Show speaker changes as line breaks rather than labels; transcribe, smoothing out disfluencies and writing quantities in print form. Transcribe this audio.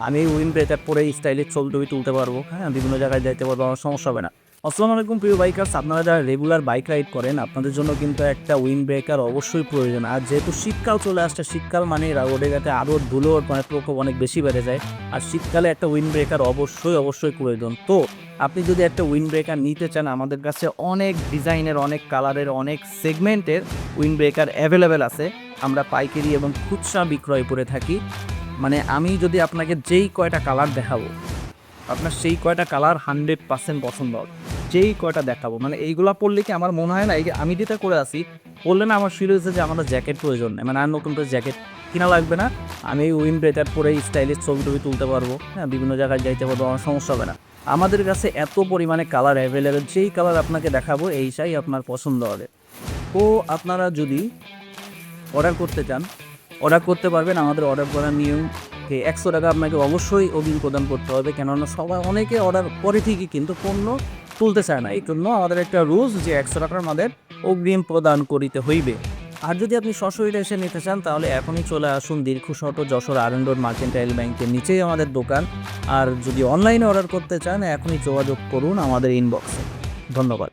আমি wind breaker পরে স্টাইলে ছবি তুলতে পারবো, হ্যাঁ, বিভিন্ন জায়গায় যাইতে পারবো, আমার সমস্যা হবে না। আসসালামু আলাইকুম প্রিয় বাইকার্স, আপনারা যারা রেগুলার বাইক রাইড করেন আপনাদের জন্য কিন্তু একটা উইন্ড ব্রেকার অবশ্যই প্রয়োজন। আর যেহেতু শীতকাল চলে আসছে, শীতকাল মানে রোডে ঘাটে আরও ধুলোর মানে প্রকোপ অনেক বেশি বেড়ে যায়। আর শীতকালে একটা উইন্ড ব্রেকার অবশ্যই প্রয়োজন। তো আপনি যদি একটা উইন্ড ব্রেকার নিতে চান, আমাদের কাছে অনেক ডিজাইনের, অনেক কালারের, অনেক সেগমেন্টের উইন্ড ব্রেকার অ্যাভেলেবেল আছে। আমরা পাইকারি এবং খুচরা বিক্রয় করে থাকি। মানে আমি যদি আপনাকে যেই কয়টা কালার দেখাবো, আপনার সেই কয়টা কালার 100% পছন্দ হবে। যেই কয়টা দেখাবো মানে এইগুলা পরলে কি আমার মনে হয় না, এই যে আমি যেটা করে আসি বললে না, আমার ফিল হয়েছে যে আমাদের জ্যাকেট প্রয়োজন নেই, মানে আর নতুন করে জ্যাকেট কিনা লাগবে না। আমি এই উইন্ড ব্রেকার পরে স্টাইলিশ ছবি তুলতে পারবো, হ্যাঁ, বিভিন্ন জায়গায় যাইতে পারবো, আমার সমস্যা হবে না। আমাদের কাছে এত পরিমাণে কালার অ্যাভেলেবেল, যেই কালার আপনাকে দেখাবো এইটাই আপনার পছন্দ হবে। তো আপনারা যদি অর্ডার করতে চান, অর্ডার করতে পারবেন। আমাদের অর্ডার করার নিয়ম 100 টাকা আপনাকে অবশ্যই অগ্রিম প্রদান করতে হবে, কেননা অনেকে অর্ডার করে ঠিকই কিন্তু পণ্য তুলতে চায় না। এই জন্য আমাদের একটা রুলস যে 100 টাকার আমাদের অগ্রিম প্রদান করিতে হইবে। আর যদি আপনি সশরীরে এসে নিতে চান তাহলে এখনই চলে আসুন দীর্ঘশত যশোর আর.এন. রোড মার্কেন্টাইল ব্যাংকের নিচেই আমাদের দোকান। আর যদি অনলাইনে অর্ডার করতে চান এখনই যোগাযোগ করুন আমাদের ইনবক্সে। ধন্যবাদ।